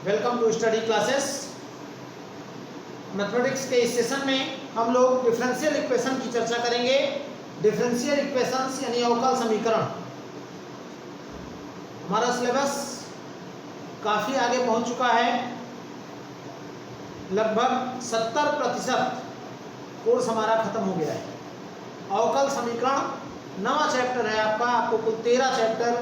Welcome to study classes. Mathematics के इस session में हम लोग डिफरेंशियल इक्वेशन की चर्चा करेंगे। डिफरेंशियल इक्वेशंस यानी अवकल समीकरण। हमारा सिलेबस काफ़ी आगे पहुंच चुका है, लगभग 70% कोर्स हमारा खत्म हो गया है। अवकल समीकरण नवा चैप्टर है आपको कुल 13 चैप्टर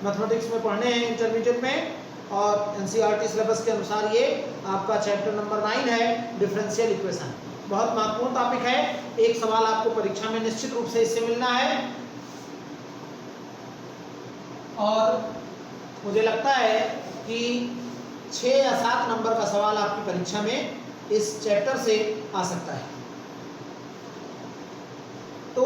मैथमेटिक्स में पढ़ने हैं इंटरमीडिएट में, और एनसीईआरटी सिलेबस के अनुसार ये आपका चैप्टर नंबर 9 है, डिफरेंशियल इक्वेशन। बहुत महत्वपूर्ण टॉपिक है। एक सवाल आपको परीक्षा में निश्चित रूप से इससे मिलना है, और मुझे लगता है कि 6 या 7 नंबर का सवाल आपकी परीक्षा में इस चैप्टर से आ सकता है। तो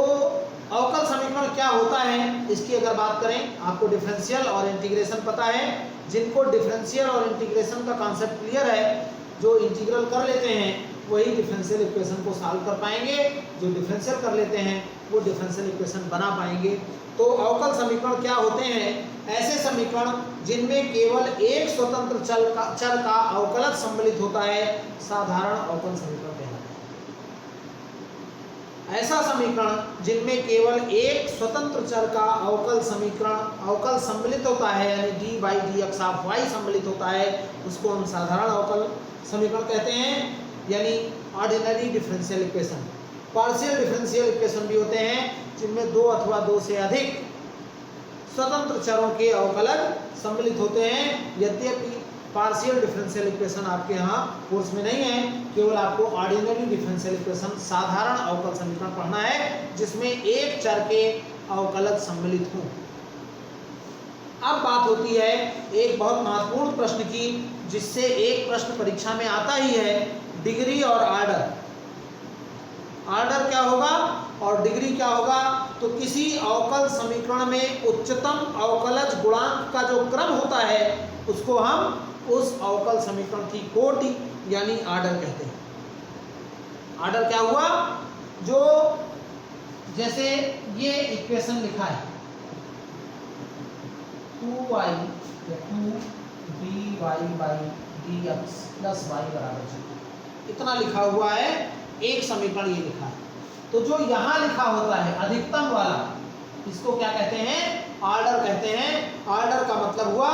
अवकल समीकरण क्या होता है, इसकी अगर बात करें, आपको डिफरेंशियल और इंटीग्रेशन पता है। जिनको डिफरेंशियल और इंटीग्रेशन का कॉन्सेप्ट क्लियर है, जो इंटीग्रल कर लेते हैं वही डिफरेंशियल इक्वेशन को सॉल्व कर पाएंगे। जो डिफरेंशियल कर लेते हैं वो डिफरेंशियल इक्वेशन बना पाएंगे। तो अवकल समीकरण क्या होते हैं? ऐसे समीकरण जिनमें केवल एक स्वतंत्र चर का अवकलज सम्मिलित होता है, साधारण अवकल समीकरण कहलाता है। ऐसा समीकरण जिनमें केवल एक स्वतंत्र चर का अवकल सम्मिलित होता है, यानी D by D X of Y सम्मिलित होता है, उसको हम साधारण अवकल समीकरण कहते हैं, यानी ordinary differential equation. Partial differential equation भी होते हैं जिनमें 2 अथवा 2 से अधिक स्वतंत्र चरों के अवकलज सम्मिलित होते हैं। यद्यपि पार्शियल डिफरेंशियल इक्वेशन आपके यहाँ कोर्स में नहीं है, केवल आपको ऑर्डिनरी डिफरेंशियल इक्वेशन, साधारण अवकल समीकरण पढ़ना है जिसमें एक चर के अवकलज सम्मिलित हों। अब बात होती है एक बहुत महत्वपूर्ण प्रश्न की, जिससे एक प्रश्न परीक्षा में आता ही है, डिग्री और आर्डर। आर्डर क्या होगा और डिग्री क्या होगा? तो किसी अवकल समीकरण में उच्चतम अवकलज गुणांक का जो क्रम होता है उसको हम उस अवकल समीकरण की कोटि यानी आर्डर कहते हैं। आर्डर क्या हुआ? जो जैसे ये इक्वेशन लिखा है 2y या 2dy by dx plus y बराबर 0, इतना लिखा हुआ है। एक समीकरण ये लिखा है, तो जो यहाँ लिखा होता है अधिकतम वाला, इसको क्या कहते हैं? आर्डर कहते हैं। आर्डर का मतलब हुआ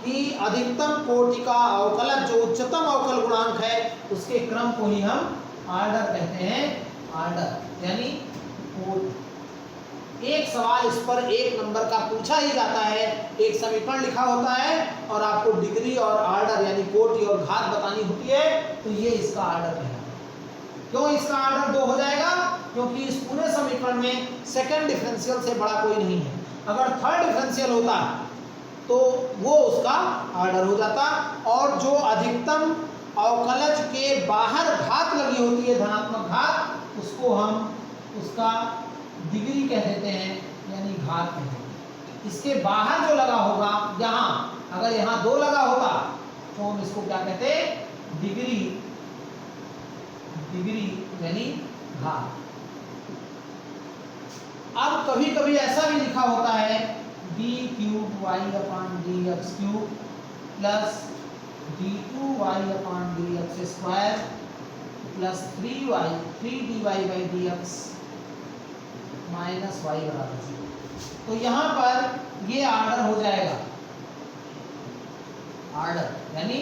कि अधिकतम कोटि का अवकलज, जो उच्चतम अवकल गुणांक है, उसके क्रम को ही हम आर्डर कहते हैं। आर्डर यानी कोटि। एक सवाल इस पर 1 नंबर का पूछा ही जाता है। एक समीकरण लिखा होता है और आपको डिग्री और आर्डर यानी कोटि और घात बतानी होती है, तो ये इसका आर्डर कहलाता है। क्यों इसका आर्डर 2 हो जाएगा? क्योंकि इस पूरे समीकरण में सेकंड डिफरेंशियल से बड़ा कोई नहीं है। अगर थर्ड डिफरेंशियल होता तो वो उसका आर्डर हो जाता, और जो अधिकतम अवकलज के बाहर घात लगी होती है, धनात्मक घात, उसको हम उसका डिग्री कह देते हैं, यानी घात कहते हैं। इसके बाहर जो लगा होगा, यहाँ अगर यहाँ 2 लगा होगा तो हम इसको क्या कहते हैं? डिग्री यानी घात। अब कभी कभी ऐसा भी लिखा होता है d3y/dx³ plus d2y/dx² plus 3dy/dx minus y बराबर 0। तो यहाँ पर ये आर्डर हो जाएगा, आर्डर यानी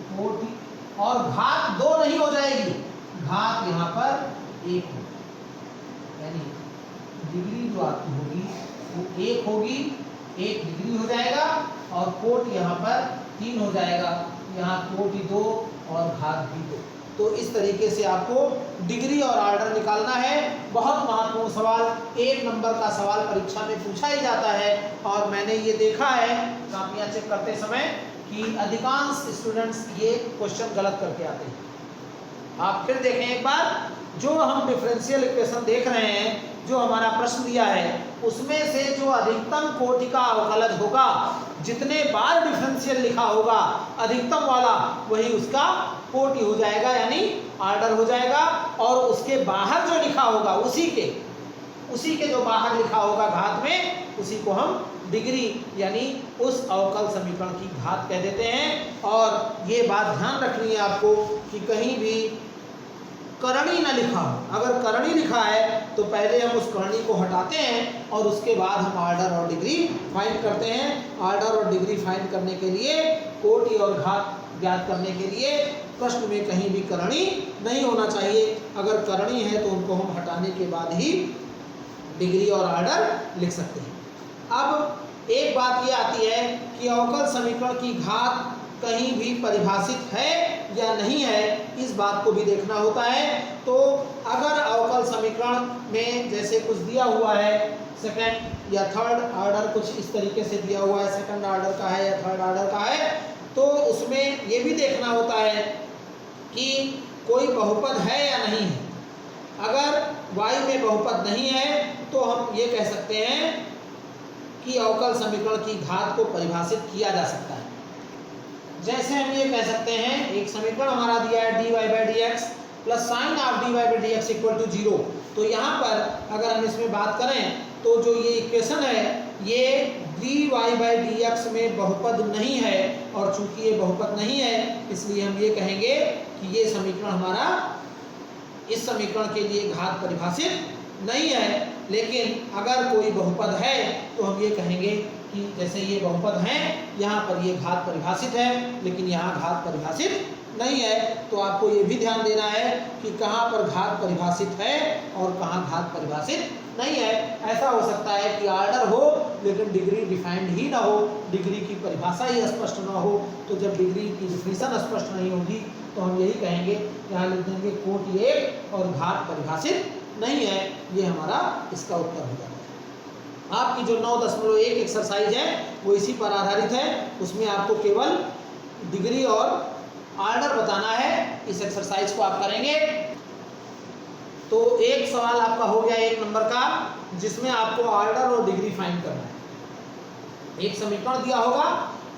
कोटि, और घात 2 नहीं हो जाएगी, घात यहाँ पर 1 होगी, यानी डिग्री जो आपकी होगी वो 1 होगी, 1 डिग्री हो जाएगा, और कोट यहाँ पर 3 हो जाएगा, यहाँ कोटि 2 और घात भी 2। तो इस तरीके से आपको डिग्री और आर्डर निकालना है। बहुत महत्वपूर्ण सवाल, 1 नंबर का सवाल परीक्षा में पूछा ही जाता है, और मैंने ये देखा है कापियाँ चेक करते समय कि अधिकांश स्टूडेंट्स ये क्वेश्चन गलत करके आते हैं। आप फिर देखें एक बार, जो हम डिफरेंशियल इक्वेशन देख रहे हैं, जो हमारा प्रश्न दिया है, उसमें से जो अधिकतम कोटि का अवकलज होगा, जितने बार डिफरेंशियल लिखा होगा अधिकतम वाला, वही उसका कोटि हो जाएगा, यानी आर्डर हो जाएगा। और उसके बाहर जो लिखा होगा, उसी के जो बाहर लिखा होगा घात में, उसी को हम डिग्री यानी उस अवकल समीकरण की घात कह देते हैं। और ये बात ध्यान रखनी है आपको कि कहीं भी करणी न लिखा हो। अगर करणी लिखा है तो पहले हम उस करणी को हटाते हैं और उसके बाद हम आर्डर और डिग्री फाइंड करते हैं। आर्डर और डिग्री फाइंड करने के लिए, कोटि और घात ज्ञात करने के लिए प्रश्न में कहीं भी करणी नहीं होना चाहिए। अगर करणी है तो उनको हम हटाने के बाद ही डिग्री और आर्डर लिख सकते हैं। अब एक बात ये आती है कि अवकल समीकरण की घात कहीं भी परिभाषित है या नहीं है, इस बात को भी देखना होता है। तो अगर अवकल समीकरण में जैसे कुछ दिया हुआ है, सेकंड या थर्ड आर्डर कुछ इस तरीके से दिया हुआ है, सेकंड आर्डर का है या थर्ड आर्डर का है, तो उसमें ये भी देखना होता है कि कोई बहुपद है या नहीं है। अगर y में बहुपद नहीं है तो हम ये कह सकते हैं कि अवकल समीकरण की घात को परिभाषित किया जा सकता है। जैसे हम ये कह सकते हैं, एक समीकरण हमारा दिया है dy/dx plus sine of dy/dx equal to 0। तो यहाँ पर अगर हम इसमें बात करें तो जो ये इक्वेशन है ये dy/dx में बहुपद नहीं है, और चूंकि ये बहुपद नहीं है इसलिए हम ये कहेंगे कि ये समीकरण हमारा इस समीकरण के लिए घात परिभाषित नहीं है। लेकिन अगर कोई बहुपद है तो हम ये कहेंगे कि जैसे ये बहुपद हैं, यहाँ पर ये घात परिभाषित है लेकिन यहाँ घात परिभाषित नहीं है। तो आपको ये भी ध्यान देना है कि कहाँ पर घात परिभाषित है और कहाँ घात परिभाषित नहीं है। ऐसा हो सकता है कि आर्डर हो लेकिन डिग्री डिफाइंड ही ना हो, डिग्री की परिभाषा ही स्पष्ट ना हो। तो जब डिग्री की डिफिनीशन स्पष्ट नहीं होगी तो हम यही कहेंगे, यहाँ लिख देंगे कोटि 1 और घात परिभाषित नहीं है। ये हमारा इसका उत्तर हो जाएगा। आपकी जो 9.1 एक्सरसाइज है वो इसी पर आधारित है। उसमें आपको केवल डिग्री और आर्डर बताना है। इस एक्सरसाइज को आप करेंगे तो एक सवाल आपका हो गया 1 नंबर का, जिसमें आपको आर्डर और डिग्री फाइंड करना है। एक समीकरण दिया होगा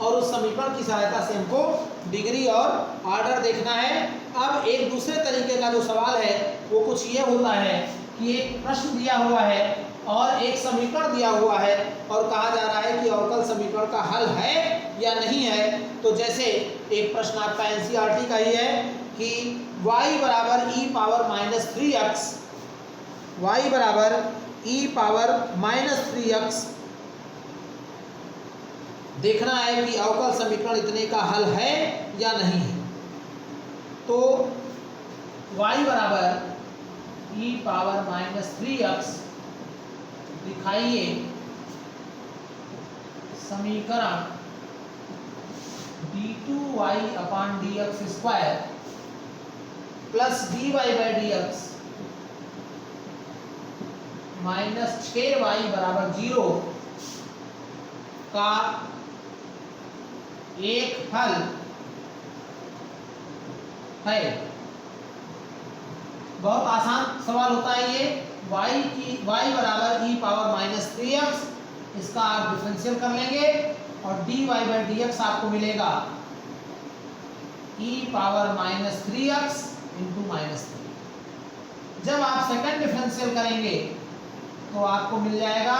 और उस समीकरण की सहायता से हमको डिग्री और आर्डर देखना है। अब एक दूसरे तरीके का जो सवाल है वो कुछ ये होता है कि एक प्रश्न दिया हुआ है और एक समीकरण दिया हुआ है और कहा जा रहा है कि अवकल समीकरण का हल है या नहीं है। तो जैसे एक प्रश्न आपका एनसीईआरटी का ही है कि y बराबर e पावर -3x, y बराबर e पावर -3x देखना है कि अवकल समीकरण इतने का हल है या नहीं है। तो y बराबर e पावर -3x दिखाइए समीकरण d2y/dx² प्लस dy/dx -6y बराबर 0 का एक हल है। बहुत आसान सवाल होता है ये। y बराबर e पावर -3x, इसका आप डिफरेंशियल कर लेंगे और dy/dx आपको मिलेगा e पावर -3x इंटू -3। जब आप सेकंड डिफरेंशियल करेंगे तो आपको मिल जाएगा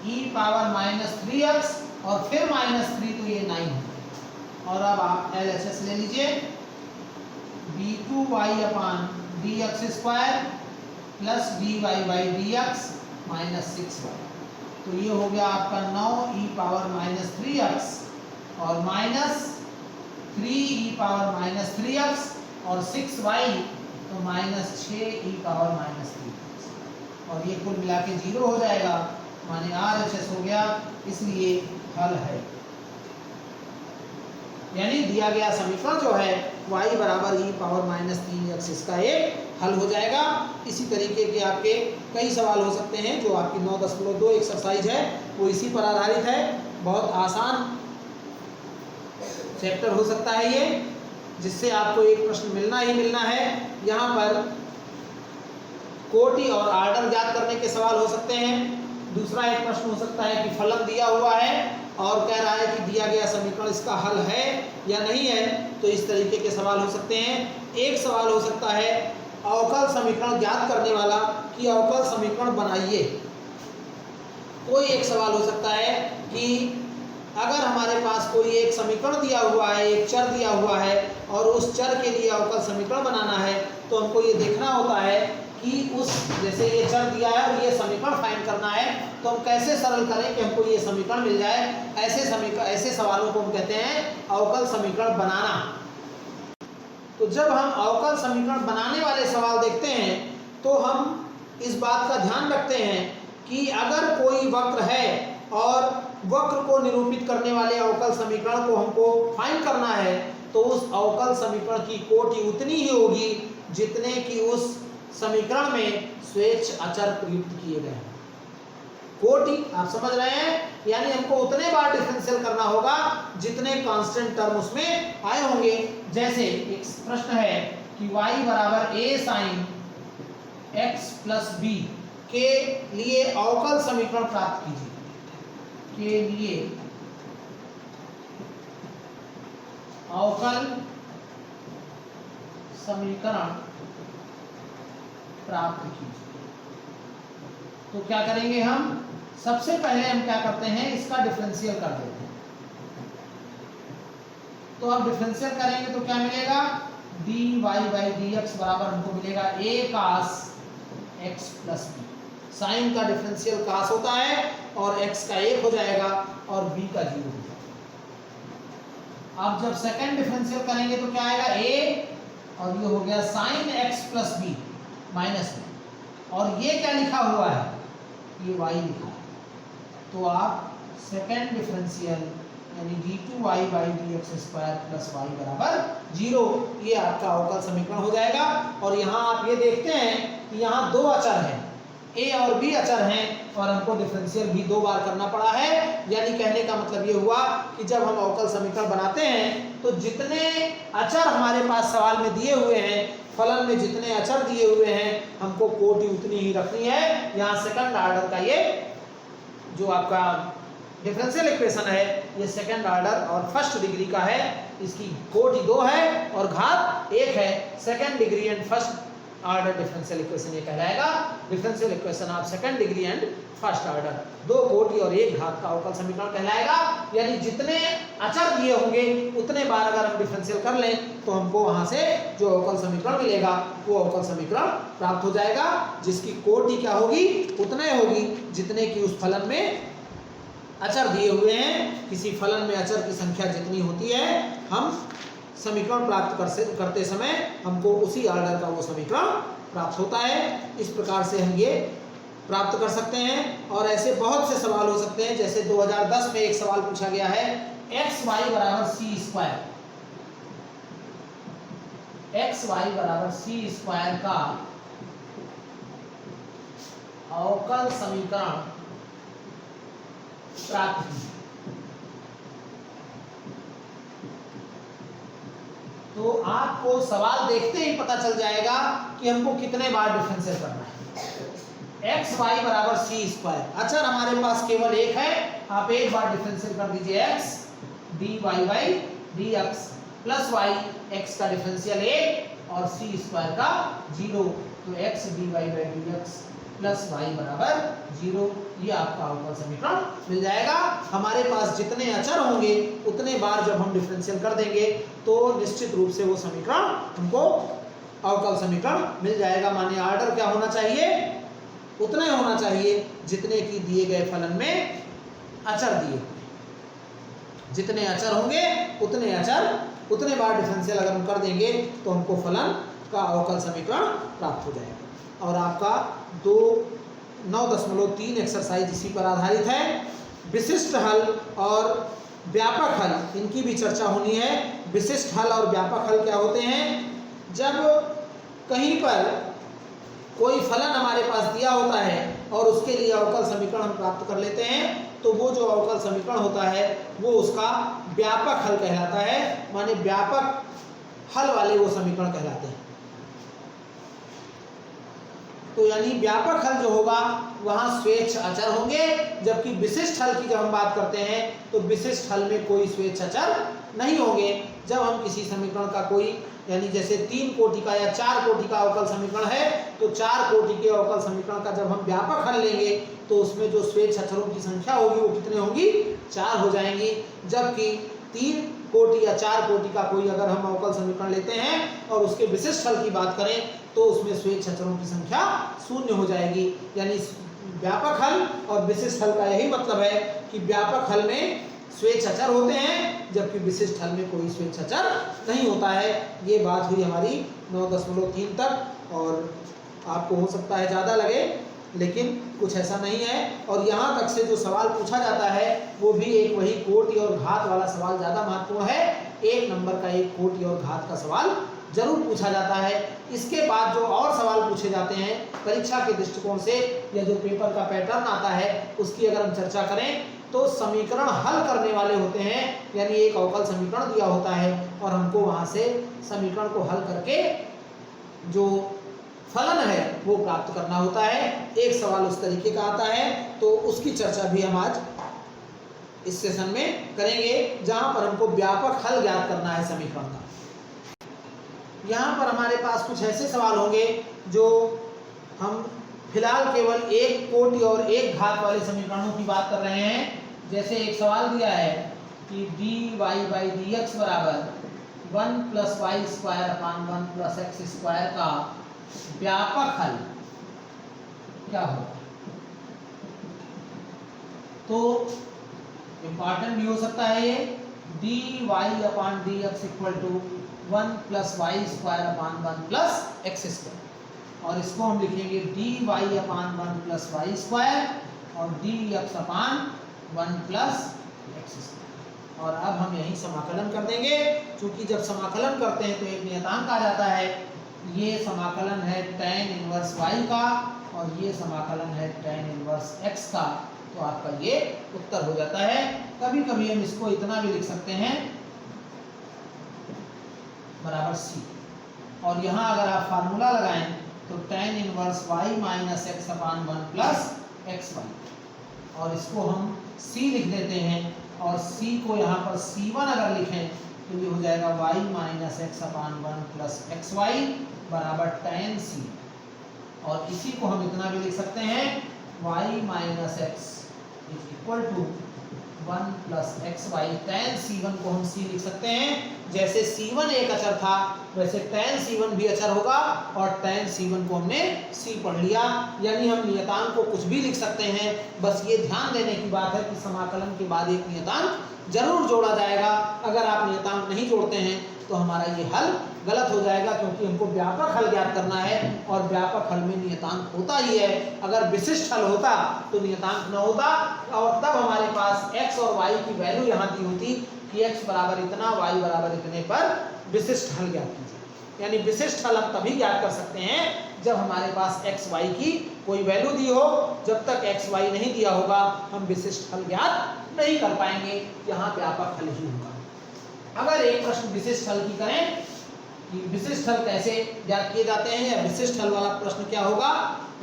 e पावर -3x और फिर -3, तो ये 9 है। और अब आप LHS ले लीजिए, d2y/dx² प्लस dy/dx -6y। तो ये हो गया आपका 9 e पावर -3x और -3 e पावर -3x और 6y तो -6 e पावर -3x, और ये कुल मिला के 0 हो जाएगा, माने RHS हो गया, इसलिए हल है। यानी दिया गया समीकरण जो है y बराबर e पावर -3x इसका एक हल हो जाएगा। इसी तरीके के आपके कई सवाल हो सकते हैं। जो आपकी 9.2 एक्सरसाइज है वो इसी पर आधारित है। बहुत आसान चैप्टर हो सकता है ये, जिससे आपको एक प्रश्न मिलना ही मिलना है। यहाँ पर कोटि और आर्डर ज्ञात करने के सवाल हो सकते हैं। दूसरा एक प्रश्न हो सकता है कि फलन दिया हुआ है और कह रहा है कि दिया गया समीकरण इसका हल है या नहीं है, तो इस तरीके के सवाल हो सकते हैं। एक सवाल हो सकता है अवकल समीकरण ज्ञात करने वाला कि अवकल समीकरण बनाइए। कोई एक सवाल हो सकता है कि अगर हमारे पास कोई एक समीकरण दिया हुआ है, एक चर दिया हुआ है और उस चर के लिए अवकल समीकरण बनाना है, तो हमको ये देखना होता है कि उस, जैसे ये चर दिया है और ये समीकरण फाइंड करना है, तो हम कैसे सरल करें कि हमको ये समीकरण मिल जाए। ऐसे सवालों को हम कहते हैं अवकल समीकरण बनाना। तो जब हम अवकल समीकरण बनाने वाले सवाल देखते हैं तो हम इस बात का ध्यान रखते हैं कि अगर कोई वक्र है और वक्र को निरूपित करने वाले अवकल समीकरण को हमको फाइंड करना है, तो उस अवकल समीकरण की कोटि उतनी ही होगी जितने कि उस समीकरण में स्वेच्छ अचर प्रयुक्त किए गए हैं। कोटि आप समझ रहे हैं, यानी हमको उतने बार डिफरेंशियल करना होगा जितने कांस्टेंट टर्म उसमें आए होंगे। जैसे एक प्रश्न है कि y बराबर a sin x plus B के लिए अवकल समीकरण प्राप्त कीजिए। के लिए अवकल समीकरण प्राप्त कीजिए। तो क्या करेंगे हम, सबसे पहले हम क्या करते हैं, इसका डिफरेंशियल कर देते हैं। तो अब डिफरेंशियल करेंगे तो क्या मिलेगा, dy बाई dx बराबर हमको मिलेगा a cos x plus B. Sine का डिफरेंशियल cos होता है और x का 1 हो जाएगा और b का 0 हो जाएगा। अब जब सेकंड डिफरेंशियल करेंगे तो क्या आएगा, a और ये हो गया sine x plus B minus में, और ये क्या लिखा हुआ है, ये y लिखा है। तो आप सेकंड डिफरेंशियल यानी d2y by dx square plus y बराबर 0, ये आपका अवकल समीकरण हो जाएगा। और यहाँ आप ये देखते हैं कि यहाँ दो अचर हैं, a और b अचर हैं, और हमको डिफरेंशियल भी 2 बार करना पड़ा है। यानी कहने का मतलब ये हुआ कि जब हम अवकल समीकरण बनाते हैं तो जितने अचर हमारे पास सवाल में दिए हुए हैं, फलन में जितने अचर दिए हुए हैं, हमको कोटि उतनी ही रखनी है। यहाँ सेकंड ऑर्डर का ये जो आपका डिफरेंशियल इक्वेशन है, ये सेकंड ऑर्डर और फर्स्ट डिग्री का है, इसकी कोटि 2 है और घात 1 है। Second degree and first order differential equation ये कहलाएगा। Differential equation of second degree and first order, 2 कोटि और 1 घात का अवकल समीकरण कहलाएगा। यानी जितने अचर दिए होंगे उतने बार अगर हम डिफरेंशियल कर लें तो हमको वहां से जो अवकल समीकरण मिलेगा वो अवकल समीकरण प्राप्त हो जाएगा, जिसकी कोटि क्या होगी, उतने होगी जितने की उस फलन में अचर दिए हुए हैं। किसी फलन में अचर की संख्या जितनी होती है, हम समीकरण प्राप्त करते समय हमको उसी ऑर्डर का वो समीकरण प्राप्त होता है। इस प्रकार से हम ये प्राप्त कर सकते हैं। और ऐसे बहुत से सवाल हो सकते हैं, जैसे 2010 में एक सवाल पूछा गया है, एक्स वाई बराबर सी स्क्वायर, एक्स वाई बराबर सी स्क्वायर का अवकल समीकरण प्राप्त कीजिए। तो आपको सवाल देखते ही पता चल जाएगा कि हमको कितने बार डिफरेंशियल करना है। एक्स वाई बराबर सी स्क्वायर, अचर हमारे पास केवल एक है, आप एक बार डिफरेंशियल कर दीजिए X D Y by D X plus Y, X का डिफरेंशियल 1 और सी स्क्वायर का 0, तो X D Y by D X plus Y बराबर 0, ये आपका अवकल समीकरण मिल जाएगा। हमारे पास जितने अचर होंगे उतने बार जब हम डिफरेंशियल कर देंगे तो निश्चित रूप से वो समीकरण हमको अवकल समीकरण मिल जाएगा। माने ऑर्डर क्या होना चाहिए, उतने होना चाहिए जितने की दिए गए फलन में अचर दिए, जितने अचर होंगे उतने बार डिफरेंशियल अगर हम कर देंगे तो हमको फलन का अवकल समीकरण प्राप्त हो जाएगा। और आपका 9.3 एक्सरसाइज इसी पर आधारित है। विशिष्ट हल और व्यापक हल, इनकी भी चर्चा होनी है। विशिष्ट हल और व्यापक हल क्या होते हैं, जब कहीं पर कोई फलन हमारे पास दिया होता है और उसके लिए अवकल समीकरण हम प्राप्त कर लेते हैं, तो वो जो अवकल समीकरण होता है वो उसका व्यापक हल कहलाता है। माने व्यापक हल वाले वो समीकरण कहलाते हैं। तो यानी व्यापक हल जो होगा वहाँ स्वेच्छ अचर होंगे, जबकि विशिष्ट हल की जब हम बात करते हैं तो विशिष्ट हल में कोई स्वेच्छ अचर नहीं होंगे। जब हम किसी समीकरण का कोई यानी जैसे 3 कोटि का या 4 कोटि का अवकल समीकरण है, तो 4 कोटि के अवकल समीकरण का जब हम व्यापक हल लेंगे तो उसमें जो स्वेच्छ अक्षरों की संख्या होगी वो कितने होगी, 4 हो जाएंगी। जबकि 3 कोटि या 4 कोटि का कोई अगर हम अवकल समीकरण लेते हैं और उसके विशिष्ट हल की बात करें तो उसमें स्वेच्छ अक्षरों की संख्या 0 हो जाएगी। यानी व्यापक हल और विशिष्ट हल का यही मतलब है कि व्यापक हल में स्वेच्छ अचर होते हैं जबकि विशिष्ट हल में कोई स्वेच्छ अचर नहीं होता है। ये बात हुई हमारी 9.3 तक, और आपको हो सकता है ज़्यादा लगे लेकिन कुछ ऐसा नहीं है। और यहाँ तक से जो सवाल पूछा जाता है वो भी एक वही कोटि और घात वाला सवाल ज़्यादा महत्वपूर्ण है। 1 नंबर का एक कोटि और घात का सवाल जरूर पूछा जाता है। इसके बाद जो और सवाल पूछे जाते हैं परीक्षा के दृष्टिकोण से या जो पेपर का पैटर्न आता है उसकी अगर हम चर्चा करें तो समीकरण हल करने वाले होते हैं। यानी एक अवकल समीकरण दिया होता है और हमको वहां से समीकरण को हल करके जो फलन है वो प्राप्त करना होता है। एक सवाल उस तरीके का आता है तो उसकी चर्चा भी हम आज इस सेशन में करेंगे जहां पर हमको व्यापक हल ज्ञात करना है समीकरण का। यहाँ पर हमारे पास कुछ ऐसे सवाल होंगे जो हम फिलहाल केवल एक कोटि और एक घात वाले समीकरणों की बात कर रहे हैं। जैसे एक सवाल दिया है कि dy/dx बराबर 1 + y² / 1 + x² का व्यापक हल क्या होगा। तो इंपॉर्टेंट भी हो सकता है ये dy/dx = 1 + y² / 1 + x², और इसको हम लिखेंगे dy/1 + y² और dx/1 + x²। और अब हम यही समाकलन कर देंगे, क्योंकि जब समाकलन करते हैं तो एक नियतांक आ जाता है। ये समाकलन है tan इनवर्स y का और ये समाकलन है tan इनवर्स x का, तो आपका ये उत्तर हो जाता है। कभी कभी हम इसको इतना भी लिख सकते हैं बराबर c, और यहाँ अगर आप फार्मूला लगाएं तो tan inverse y - x/1 + xy, और इसको हम c लिख देते हैं और c को यहाँ पर c1 अगर लिखें तो ये हो जाएगा y - x/1 + xy बराबर tan c, और इसी को हम इतना भी लिख सकते हैं y - x = 1 + xy। tan c1 को हम c लिख सकते हैं, जैसे c1 एक अचर था वैसे tan c1 भी अचर होगा, और tan c1 को हमने c पढ़ लिया। यानी हम नियतांक को कुछ भी लिख सकते हैं, बस ये ध्यान देने की बात है कि समाकलन के बाद एक नियतांक जरूर जोड़ा जाएगा। अगर आप नियतांक नहीं जोड़ते हैं तो हमारा ये हल गलत हो जाएगा, क्योंकि हमको व्यापक हल ज्ञात करना है और व्यापक हल में नियतांक होता ही है। अगर विशिष्ट हल होता तो नियतांक न होता, और तब हमारे पास x और y की वैल्यू यहाँ दी होती कि x बराबर इतना, y बराबर इतने पर विशिष्ट हल ज्ञात कीजिए। यानी विशिष्ट हल हम तभी ज्ञात कर सकते हैं जब हमारे पास x y की कोई वैल्यू दी हो। जब तक x y नहीं दिया होगा हम विशिष्ट हल ज्ञात नहीं कर पाएंगे, यहाँ व्यापक हल ही होगा। अगर एक प्रश्न विशिष्ट हल की करें कि विशिष्ट हल कैसे ज्ञात किए जाते हैं, या विशिष्ट हल वाला प्रश्न क्या होगा।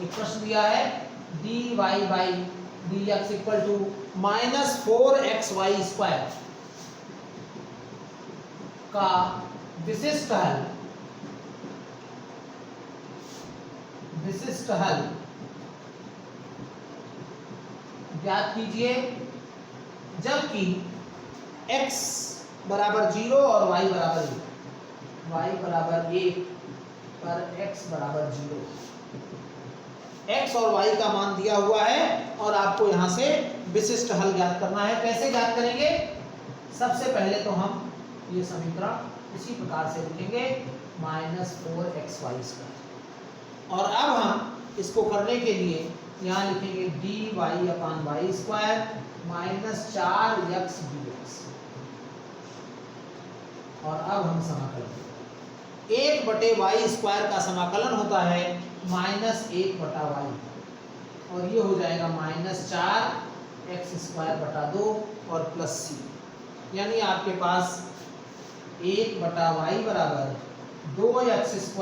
एक प्रश्न दिया है dy/dx = -4xy² का विशिष्ट हल ज्ञात कीजिए जबकि x बराबर 0 और y बराबर 1, y बराबर 1 पर x बराबर 0। x और y का मान दिया हुआ है और आपको यहाँ से विशिष्ट हल ज्ञात करना है। कैसे ज्ञात करेंगे, सबसे पहले तो हम ये समीकरण इसी प्रकार से लिखेंगे -4xy², और अब हम इसको करने के लिए यहाँ लिखेंगे dy/y² -4x dx, और अब हम समाकलन 1/y² का समाकलन होता है -1/y, और ये हो जाएगा -4x² 2 और +c। यानी आपके पास 1/y बराबर 2x²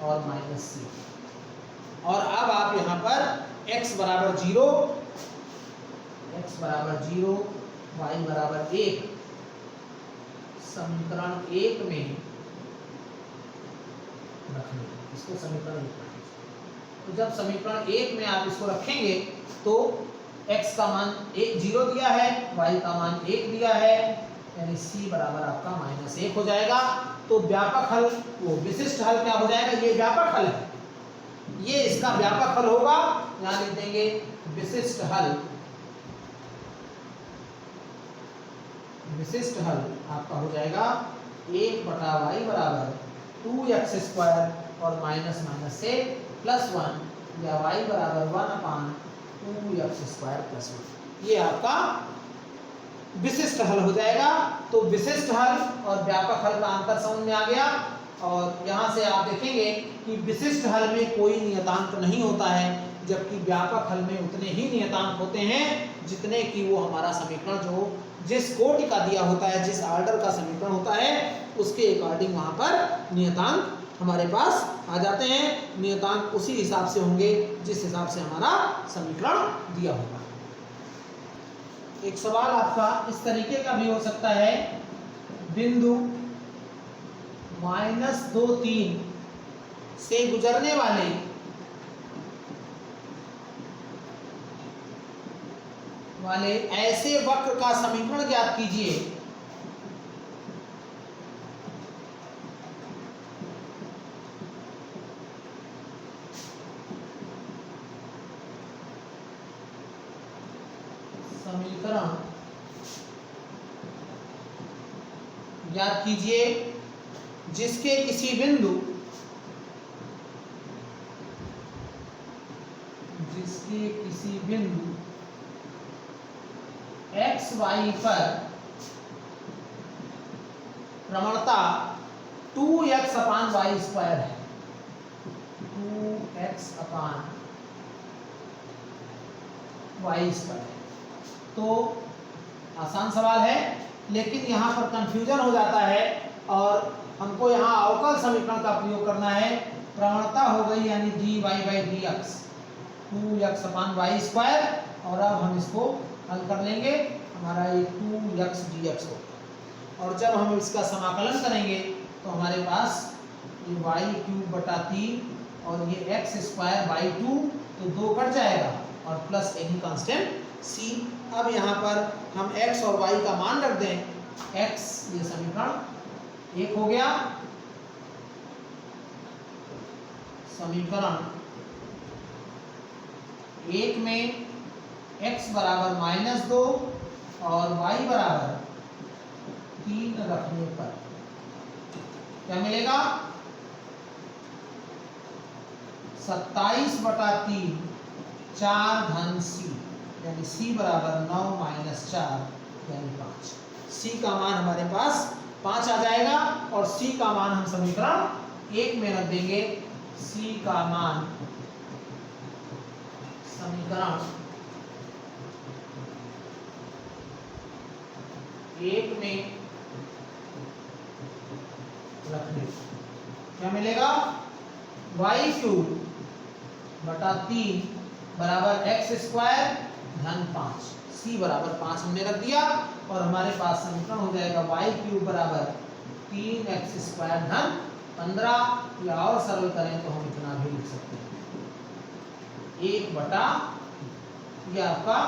और -c। और अब आप यहाँ पर x बराबर 0, y बराबर 1 समीकरण 1 में रखने, इसको समीकरण 1 रखें। तो जब समीकरण 1 में आप इसको रखेंगे तो x का मान 0 दिया है, y का मान 1 दिया है, यानी c बराबर आपका -1 हो जाएगा। तो व्यापक हल, वो विशिष्ट हल क्या हो जाएगा, ये व्यापक हल है, ये इसका व्यापक हल होगा। यहाँ लिख देंगे विशिष्ट हल, विशिष्ट हल आपका हो जाएगा 1/y बराबर 2x² और माइनस माइनस से +1, या y बराबर 1/2x² + 1। ये आपका विशिष्ट हल हो जाएगा। तो विशिष्ट हल और व्यापक हल का अंतर समझ में आ गया। और यहाँ से आप देखेंगे कि विशिष्ट हल में कोई नियतांक नहीं होता है, जबकि व्यापक हल में उतने ही नियतांक होते हैं जितने कि वो हमारा समीकरण जो जिस कोटि का दिया होता है, जिस ऑर्डर का समीकरण होता है, उसके अकॉर्डिंग वहाँ पर नियतांक हमारे पास आ जाते हैं। नियतांक उसी हिसाब से होंगे जिस हिसाब से हमारा समीकरण दिया होगा। एक सवाल आपका इस तरीके का भी हो सकता है, बिंदु -2, 3 से गुजरने वाले ऐसे वक्र का समीकरण ज्ञात कीजिए जिसके किसी बिंदु x y पर प्रवणता 2x/y² है, 2x/y²। तो आसान सवाल है, लेकिन यहाँ पर कंफ्यूजन हो जाता है और हमको यहाँ अवकल समीकरण का प्रयोग करना है। प्रवणता हो गई यानी dy/dx 2x/y², और अब हम इसको हल कर लेंगे, हमारा ये 2x dx होगा। और जब हम इसका समाकलन करेंगे तो हमारे पास ये y³/3 और ये x²/2, तो 2 कट जाएगा और प्लस यही कांस्टेंट c। अब यहाँ पर हम x और y का मान रख दें, x ये समीकरण 1 हो गया, समीकरण 1 में x बराबर -2 और y बराबर 3 रखने पर क्या मिलेगा, 27/3 4 c, यानी c बराबर 9 - 4 यानी 5। c का मान हमारे पास 5 आ जाएगा और c का मान हम समीकरण 1 में रख देंगे। c का मान समीकरण 1 में रखने क्या मिलेगा, y³ बटा 3 बराबर x² धन 5, c बराबर 5 हमने रख दिया और हमारे पास समीकरण हो जाएगा y³ बराबर 3x² धन 15, या और सरल करें तो हम इतना भी लिख सकते हैं 1 बटा, ये आपका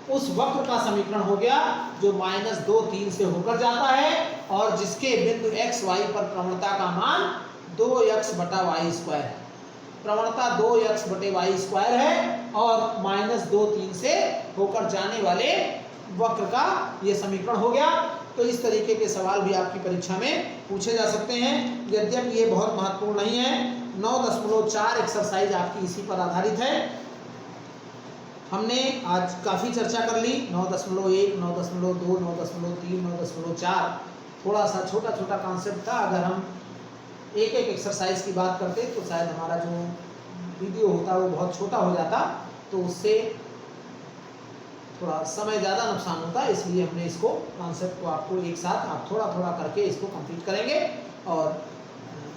उस वक्र का समीकरण हो गया जो -2, 3 से होकर जाता है और जिसके बिंदु x y पर प्रवणता का मान 2x/y² है। प्रवणता 2x/y² है और -2, 3 से होकर जाने वाले वक्र का ये समीकरण हो गया। तो इस तरीके के सवाल भी आपकी परीक्षा में पूछे जा सकते हैं, यद्यपि ये बहुत महत्वपूर्ण नहीं है। 9.4 एक्सरसाइज आपकी इसी पर आधारित है। हमने आज काफ़ी चर्चा कर ली, 9.1, 9.2, 9.3, 9.4, थोड़ा सा छोटा छोटा कॉन्सेप्ट था। अगर हम एक एक एक्सरसाइज की बात करते तो शायद हमारा जो वीडियो होता वो बहुत छोटा हो जाता, तो उससे थोड़ा समय ज़्यादा नुकसान होता है। इसलिए हमने इसको कॉन्सेप्ट को आपको एक साथ आप थोड़ा थोड़ा करके इसको कंप्लीट करेंगे और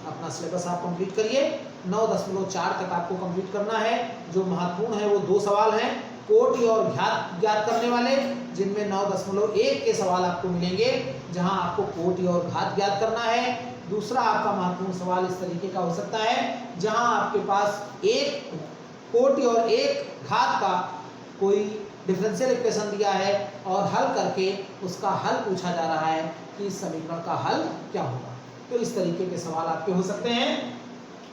अपना सिलेबस आप कंप्लीट करिए। 9.4 तक आपको कंप्लीट करना है। जो महत्वपूर्ण है वो 2 सवाल हैं, कोटि और घात ज्ञात करने वाले, जिनमें 9.1 के सवाल आपको मिलेंगे जहां आपको कोटि और घात ज्ञात करना है। दूसरा आपका महत्वपूर्ण सवाल इस तरीके का हो सकता है, जहां आपके पास एक कोटि और एक घात का कोई डिफरेंशियल इक्वेशन दिया है और हल करके उसका हल पूछा जा रहा है कि इस समीकरण का हल क्या होगा। तो इस तरीके के सवाल आपके हो सकते हैं,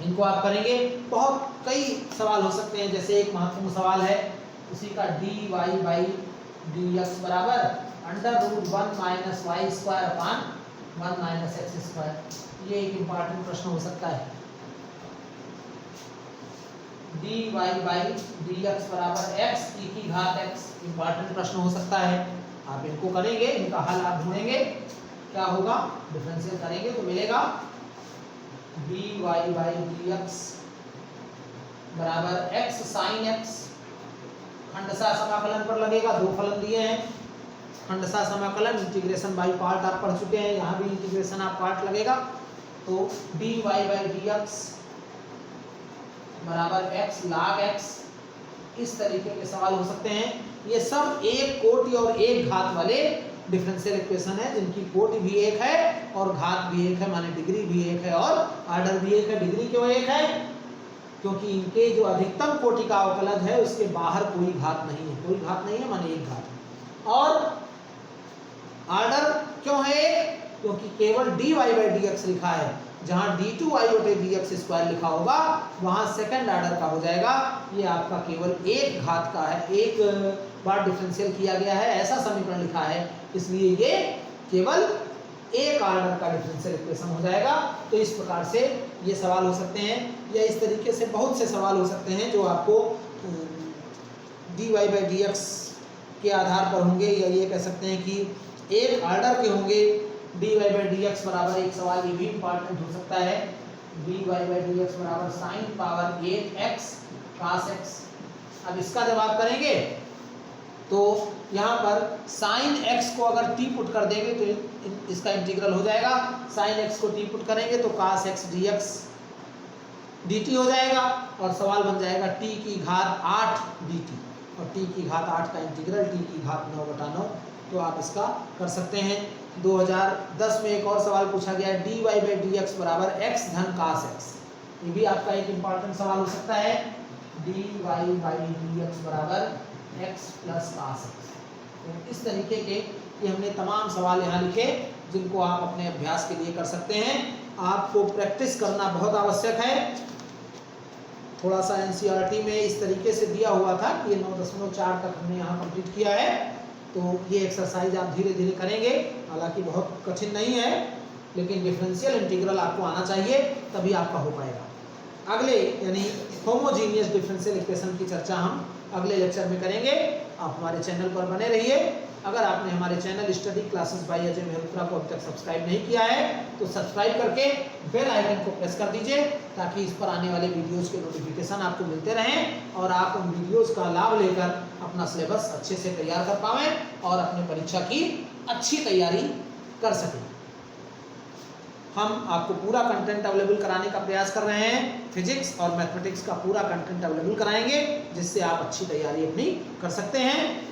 इनको आप करेंगे। बहुत कई सवाल हो सकते हैं, जैसे एक महत्वपूर्ण सवाल है उसी का dy बाई dx बराबर √1 minus Y square upon 1 minus X square. ये एक इम्पॉर्टेंट प्रश्न हो सकता है। dy बाई dx बराबर x e की घात x, इम्पॉर्टेंट प्रश्न हो सकता है। आप इनको करेंगे, इनका हल आप ढूंढेंगे, क्या होगा, डिफरेंशियल करेंगे तो मिलेगा dy बाई dx बराबर x साइन x, खंडशः समाकलन पर लगेगा, दो फलन दिए हैं, खंडशः समाकलन इंटीग्रेशन बाई पार्ट आप पढ़ चुके हैं, यहाँ भी इंटीग्रेशन आप पार्ट लगेगा। तो dy बाई dx बराबर x log x, इस तरीके के सवाल हो सकते हैं। ये सब एक कोटि और एक घात वाले डिफरेंशियल इक्वेशन है, जिनकी कोटि भी एक है और घात भी एक है, माने डिग्री भी एक है और ऑर्डर भी एक है। डिग्री क्यों एक है? क्योंकि इनके जो अधिकतम कोटि का अवकलज है उसके बाहर कोई घात नहीं है, कोई घात नहीं है माने एक घात है। और ऑर्डर क्यों है? क्योंकि केवल dy बाई dx लिखा है, जहां d2y बटे dx स्क्वायर लिखा होगा वहां सेकंड ऑर्डर का हो जाएगा। ये आपका केवल एक घात का है, एक बार डिफरेंशियल किया गया है ऐसा समीकरण लिखा है, इसलिए ये केवल एक ऑर्डर का डिफरेंशियल इक्वेशन हो जाएगा। तो इस प्रकार से ये सवाल हो सकते हैं, या इस तरीके से बहुत से सवाल हो सकते हैं जो आपको dy बाई dx के आधार पर होंगे, या ये कह सकते हैं कि एक ऑर्डर के होंगे। dy बाई dx बराबर, एक सवाल ये भी इम्पॉर्टेंट हो सकता है, dy बाई dx बराबर sine power 8x cos x। अब इसका जब आप करेंगे तो यहाँ पर साइन x को अगर t पुट कर देंगे तो इसका इंटीग्रल हो जाएगा, साइन x को t पुट करेंगे तो cos x dx dt हो जाएगा, और सवाल बन जाएगा t की घात 8 dt, और t की घात 8 का इंटीग्रल t की घात 9/9। तो आप इसका कर सकते हैं। 2010 में एक और सवाल पूछा गया है, dy बाई dx बराबर x धन cos x, ये भी आपका एक इम्पॉर्टेंट सवाल हो सकता है, dy बाई dx बराबर x प्लस cos x। तो इस तरीके के ये हमने तमाम सवाल यहाँ लिखे, जिनको आप अपने अभ्यास के लिए कर सकते हैं। आपको प्रैक्टिस करना बहुत आवश्यक है। थोड़ा सा एनसीईआरटी में इस तरीके से दिया हुआ था कि ये 9.4 तक हमने यहाँ कंप्लीट किया है, तो ये एक्सरसाइज आप धीरे धीरे करेंगे, हालांकि बहुत कठिन नहीं है, लेकिन डिफरेंशियल इंटीग्रल आपको आना चाहिए, तभी आपका हो पाएगा। अगले यानी होमोजीनियस डिफरेंशियल इक्वेशन की चर्चा हम अगले लेक्चर में करेंगे। आप हमारे चैनल पर बने रहिए। अगर आपने हमारे channel study classes bye Ajay Mehrotra को अब तक सब्सक्राइब नहीं किया है तो सब्सक्राइब करके बेल आइकन को प्रेस कर दीजिए, ताकि इस पर आने वाले वीडियोस के नोटिफिकेशन आपको मिलते रहें और आप उन वीडियोस का लाभ लेकर अपना सिलेबस अच्छे से तैयार कर पाएं और अपने परीक्षा की अच्छी तैयारी कर सकें। हम आपको पूरा कंटेंट अवेलेबल कराने का प्रयास कर रहे हैं, फिजिक्स और मैथमेटिक्स का पूरा कंटेंट अवेलेबल कराएंगे, जिससे आप अच्छी तैयारी अपनी कर सकते हैं।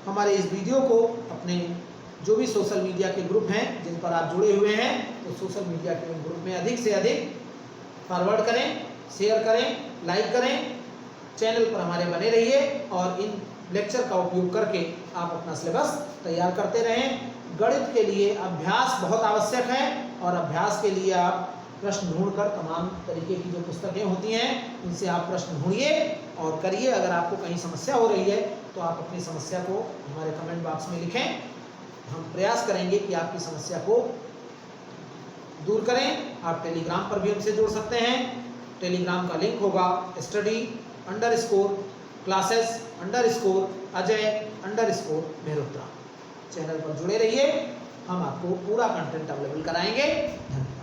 हमारे इस वीडियो को अपने जो भी सोशल मीडिया के ग्रुप हैं जिन पर आप जुड़े हुए हैं, तो सोशल मीडिया के ग्रुप में अधिक से अधिक फॉरवर्ड करें, शेयर करें, लाइक करें, चैनल पर हमारे बने रहिए और इन लेक्चर का उपयोग करके आप अपना सिलेबस तैयार करते रहें। गणित के लिए अभ्यास बहुत आवश्यक है, और अभ्यास के लिए आप प्रश्न ढूंढकर तमाम तरीके की जो पुस्तकें होती हैं उनसे आप प्रश्न ढूंढिए और करिए। अगर आपको कहीं समस्या हो रही है तो आप अपनी समस्या को हमारे कमेंट बॉक्स में लिखें, हम प्रयास करेंगे कि आपकी समस्या को दूर करें। आप टेलीग्राम पर भी हमसे जुड़ सकते हैं। टेलीग्राम का लिंक होगा study_clases_Ajay_Mehrotra। चैनल पर जुड़े रहिए, हम आपको पूरा कंटेंट अवेलेबल कराएंगे। धन्यवाद।